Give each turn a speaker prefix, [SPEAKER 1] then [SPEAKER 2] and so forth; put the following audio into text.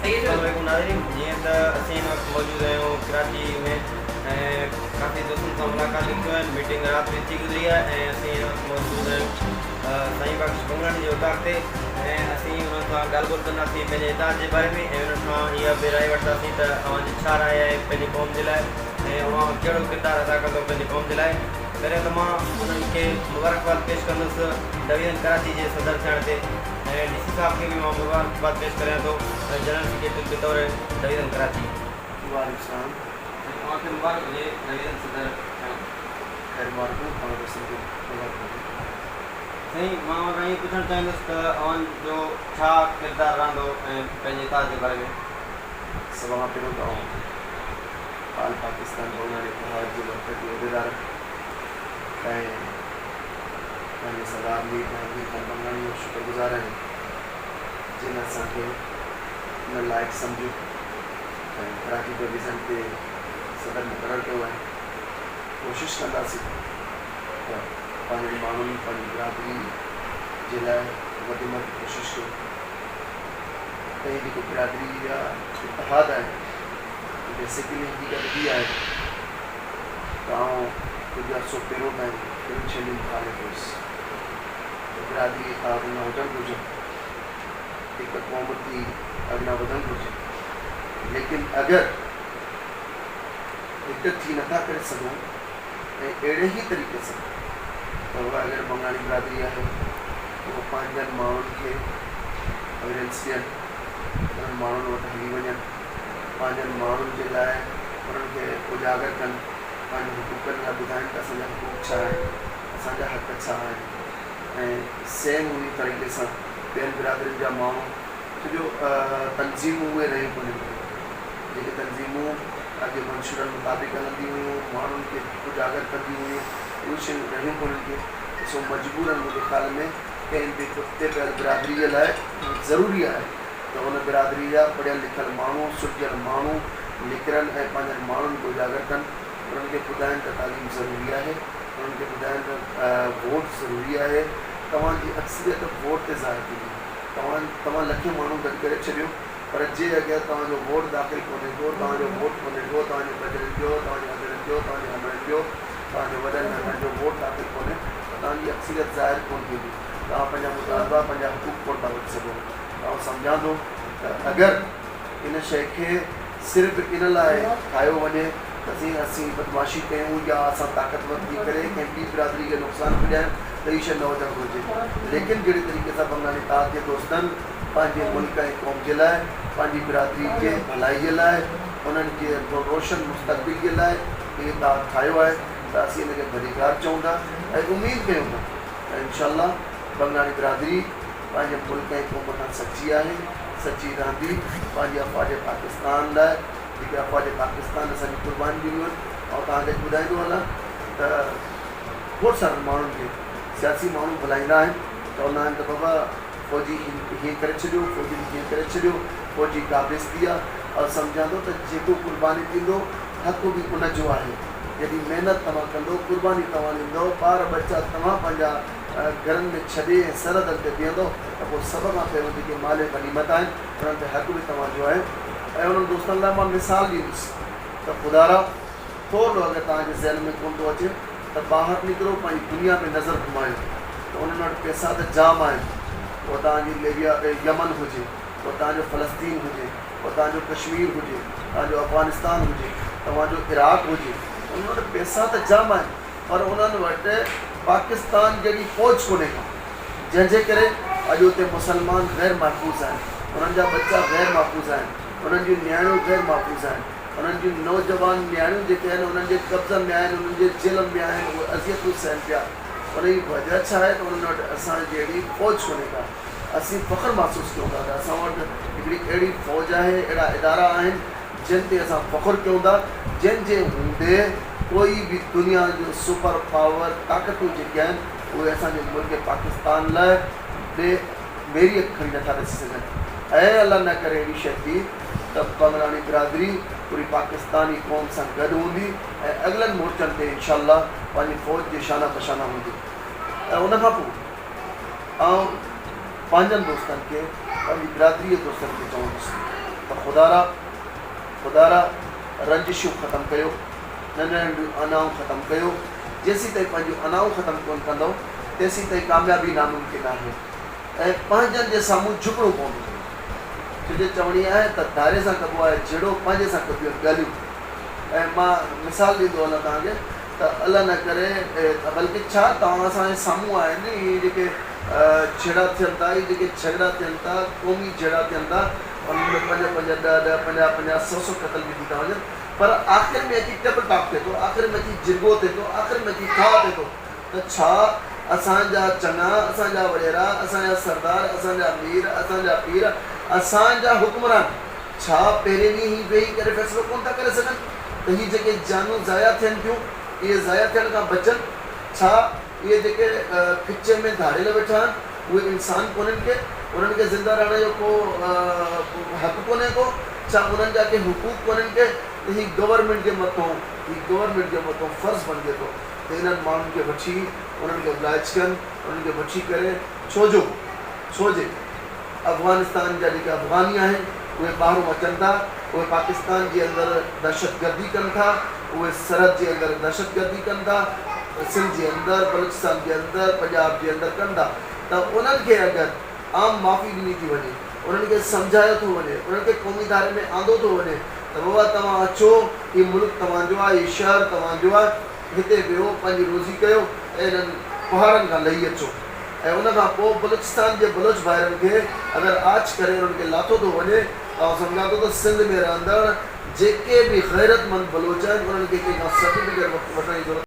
[SPEAKER 1] अस्सलामुअलैकुम नाज़रीन, जीअं त असीं हिन वक़्तु मौजूदु आहियूं कराची में ऐं काफ़ी दोस्तनि सां मुलाक़ात कयूं आहिनि। मीटिंग राति में थी गुज़री आहे ऐं असीं हिन वक़्तु मौजूदु आहियूं साईं बख़्श बंगलानी जे उतार ते ऐं असीं हुननि सां ॻाल्हि ॿोल कंदासीं पंहिंजे इताद जे बारे में ऐं हुननि खां इहा बि राय वठंदासीं त अव्हांजी छा राय आहे पंहिंजी क़ौम जे लाइ ऐं अव्हां कहिड़ो किरदारु अदा कंदो पंहिंजी क़ौम जे लाइ। पहिरियों त मां उन्हनि खे मुबारकबाद पेश कंदुसि डिवीज़न कराची जे सदर थियण ते ऐं DC साहब खे बि मां मुबारकबाद पेश करियां थो जनरल सेक्रेटरी के तौर डिवीज़न कराची। तव्हांखे मुबारक हुजे डिवीज़न सदर साईं। मां खां इहो पुछणु चाहींदुसि त अव्हांजो छा किरदारु रहंदो ऐं पंहिंजे इताद जे बारे में।
[SPEAKER 2] सभु खां पहिरियों त आल पाकिस्तान बंगाली इतिहाद जे वक़्त जो उहिदेदार ऐं पंहिंजे सरदार मीर खान बंगानी जो शुक्रगुज़ार आहियूं जिन असांखे हिन लाइक़ु सम्झो ऐं कराची डिवीज़न ते सदर मुक़ररु कयो आहे। कोशिशि कंदासीं त पंहिंजे माण्हुनि पंहिंजी बिरादरी जे लाइ वधि में वधि कोशिशि कयूं। ऐं जेको बिरादरी जा इतिहाद आहे बेसिकली हक़ीक़त हीअ आहे त कुझु अर्सो पहिरियों ताईं कहिड़ी शयुनि मुखालिफ़ हुयुसि त बिरादरी इतिहाद न हुजणु घुरिजे, हिकु क़ौम थी अॻियां वधणु घुरिजे। लेकिन अगरि हिकु थी नथा करे सघूं ऐं अहिड़े ई तरीक़े सां त उहा अगरि बंगाली बिरादरी आहे उहो पंहिंजनि माण्हुनि खे एविडेंस ॾियनि, उन्हनि माण्हुनि वटि हली वञनि, पंहिंजनि माण्हुनि जे लाइ उन्हनि खे उजागर कनि, पंहिंजे हुकूकनि लाइ ॿुधाइनि त असांजा हुकूक छा आहिनि, असांजा हक़ छा आहिनि। ऐं सेम उन तरीक़े सां ॿियनि बिरादरियुनि जा माण्हू छोजो तनज़ीमूं उहे रहियूं कोन्हनि, जेके तनज़ीमूं अॻे मंशूरनि मुताबिक़ हलंदी हुयूं, माण्हुनि खे उजागर कंदी हुयूं, उहे शयूं रहियूं कोन्हनि खे। सो मजबूरनि मुंहिंजे ख़्याल में कंहिं बि कुते पियल बिरादरीअ लाइ ज़रूरी आहे त उन बिरादरी जा पढ़ियल लिखियल माण्हू सुठियल माण्हू निकिरनि ऐं पंहिंजनि माण्हुनि खे उजागर कनि, उन्हनि खे ॿुधाइनि त तालीम ज़रूरी आहे, उन्हनि खे ॿुधाइनि त वोट ज़रूरी आहे। तव्हांजी अक्सरियत वोट ते ज़ाहिर थींदी, तव्हां लखे माण्हू गॾु करे छॾियो पर जे अगरि तव्हांजो वोट दाख़िल कोन्हे को, तव्हांजो वोट कोन्हे को, तव्हांजे बजरनि जो, तव्हांजे हज़रनि जो, तव्हांजे हमरनि जो, तव्हांजे वॾनि नंढनि जो वोट दाख़िल कोन्हे त तव्हांजी अक्सरियत ज़ाहिर कोन थींदी, तव्हां पंहिंजा मुतालबा पंहिंजा हुकूक कोन था वठी सघो। तव्हां सम्झां थो त अगरि इन शइ खे सिर्फ़ु इन लाइ ठाहियो वञे त असीं बदमाशी कयूं या असां ताक़तवर थी करे कंहिं ॿी बिरादरी खे नुक़सानु पुॼायूं त इहा शइ न वठणु घुरिजे। लेकिन जहिड़े तरीक़े सां बंगाली इतिहाद जे दोस्तनि पंहिंजे मुल्क ऐं क़ौम जे लाइ, पंहिंजी बिरादरी जे भलाई जे लाइ, उन्हनि जे रोशन मुस्तक़बिल जे लाइ इहो इतिहाद ठाहियो आहे त असीं हिनखे भलीकार चऊं था ऐं उमेदु कयूं था त इंशाअल्लाह बंगाली बिरादरी पंहिंजे मुल्क ऐं क़ौम खां सची आहे, सची रहंदी। पंहिंजे अफ़वाज पाकिस्तान लाइ जेके अफ़वाज पाकिस्तान असांजी क़ुर्बानी ॾिनियूं आहिनि ऐं तव्हांखे ॿुधाईंदो हलां त खोड़ सारनि माण्हुनि खे सियासी माण्हू भुलाईंदा आहिनि, चवंदा आहिनि त बाबा फ़ौजी हीअं करे छॾियो, फ़ौजी हीअं करे छॾियो, फ़ौजी क़ाबिज़ थी आहे। और सम्झां थो त जेको क़ुर्बानी थींदो हक़ बि उनजो आहे। यदि महिनत तव्हां कंदो, क़ुर्बानी तव्हां ॾींदो, ॿार बच्चा तव्हां पंहिंजा घरनि में छॾे ऐं सरहदनि ते बीहंदो त पोइ सभ खां पहिरियों जेके माले गनीमत आहिनि उन्हनि ते हक़ बि तव्हांजो आहे। ऐं उन्हनि दोस्तनि लाइ मां मिसाल ॾींदुसि त ख़ुदारा थोरो अगरि तव्हांजे ज़हन में कोन थो अचे त ॿाहिरि निकिरो, पंहिंजी दुनिया में नज़र घुमायो त उन्हनि वटि पैसा त जाम आहिनि। उहो तव्हांजी लिबिया यमन हुजे, उहो तव्हांजो फ़लस्तीन हुजे, उहो तव्हांजो कश्मीर हुजे, तव्हांजो अफ़गानिस्तान हुजे, तव्हांजो इराक़ हुजे, उन्हनि वटि पैसा त जाम आहिनि पर उन्हनि वटि पाकिस्तान जहिड़ी फ़ौज कोन्हे का, जंहिंजे करे अॼु उते मुसलमान ग़ैर महफ़ूज़ आहिनि, उन्हनि जा बच्चा ग़ैर महफ़ूज़ आहिनि, उन्हनि जूं नियाणियूं ग़ैर महफ़ूज़ आहिनि, उन्हनि जूं नौजवान नियाणियूं जेके आहिनि उन्हनि जे कब्ज़नि में आहिनि, उन्हनि जे जेलनि में आहिनि, उहे अज़ियतूं सहनि पिया। उन जी वजह छा आहे त उन्हनि वटि असां जहिड़ी फ़ौज कोन्हे का। असीं फ़ख़्रु महसूसु कयूं था त असां वटि हिकिड़ी अहिड़ी फ़ौज आहे, अहिड़ा इदारा आहिनि जिन ते असां फ़ख़्रु कयूं था, जंहिंजे हूंदे कोई बि दुनिया जो सुपर पावर ताक़तूं जेके आहिनि उहे असांजे मुल्क पाकिस्तान लाइ बेरीअ खणी नथा ॾिसी सघनि। ऐं अलाह न करे अहिड़ी शइ थी त बंगाली बिरादरी पूरी पाकिस्तानी क़ौम सां गॾु हूंदी ऐं अॻिलनि मोर्चनि ते इंशाअल्लाह पंहिंजी फ़ौज जे शाना बशाना हूंदी। ऐं उनखां पोइ पंहिंजनि दोस्तनि खे, पंहिंजी बिरादरी जे दोस्तनि खे चवंदुसि त ख़ुदारा रंजिशूं ख़तमु कयो, नंढियूं नंढियूं अनाऊं ख़तमु कयो। जेसीं ताईं पंहिंजूं अनाऊं ख़तमु कोन कंदव तेसीं ताईं कामयाबी नामुमकिन आहे। ऐं पंहिंजनि जे साम्हूं झुकणो पवंदो। तुंहिंजे चवणी आहे त धारे सां कबो आहे जहिड़ो पंहिंजे सां कबियूं ॻाल्हियूं। ऐं मां मिसाल ॾींदो हलां तव्हांखे त अलाह न करे बल्कि छा तव्हां असांजे साम्हूं आहिनि इहे जेके छेड़ा थियनि था, इहे जेके झगड़ा थियनि था, क़ौमी झेड़ा थियनि था, उन्हनि में 5-5, 10-10, 50-50, 100-100 क़तल बि थी था वञनि, पर आख़िर में अची टेबल टॉक थिए थो, आख़िर में अची जिरगो थिए थो, आख़िर में अची थाह थिए थो त छा असांजा चङा, असांजा वॾेरा, असांजा सरदार, असांजा अमीर, असांजा पीर, असांजा हुक्मरान छा पहिरें ॾींहुं ई वेही करे फ़ैसिलो कोन था करे सघनि त हीअ जेके जानूं ज़ाया थियनि थियूं इहे ज़ाया थियण खां बचनि? छा इहे जेके खिचे में धाड़ियल वेठा आहिनि उहे इंसान कोन्हनि के? उन्हनि खे ज़िंदा रहण जो को हक़ु कोन्हे को? छा उन्हनि जा के हुकूक कोन्हनि के? त हीअ गवर्नमेंट जे मथां फ़र्ज़ु बणिजे थो त इन्हनि माण्हुनि खे वठी उन्हनि खे इलाज कनि, उन्हनि खे वठी करे छोजे अफ़गानिस्तान जा जेके अफ़गानी आहिनि उहे ॿाहिरों अचनि था, उहे पाकिस्तान जे अंदरि दहशतगर्दी कनि था, उहे सरहद जे अंदरि दहशतगर्दी कनि था, सिंध जे अंदरि, बलूचिस्तान जे अंदरि, पंजाब जे अंदरि कनि था। त उन्हनि खे अगरि आम माफ़ी ॾिनी थी वञे, उन्हनि खे सम्झायो थो वञे, उन्हनि खे क़ौमी धारे में आंदो थो वञे त बाबा तव्हां अचो, हीउ मुल्क तव्हांजो आहे, हीउ शहर तव्हांजो आहे, हिते वियो, पंहिंजी रोज़ी कयो ऐं इन्हनि पहाड़नि खां लही अचो। ऐं उनखां पोइ बलूचिस्तान जे बलोच भाइरनि खे अगरि आच करे उन्हनि खे लाथो थो वञे त सम्झा थो त सिंध में रहंदड़ जेके बि ग़ैरतमंद बलोच आहिनि उन्हनि खे कंहिंखां सर्टिफिकेट वठण जी ज़रूरत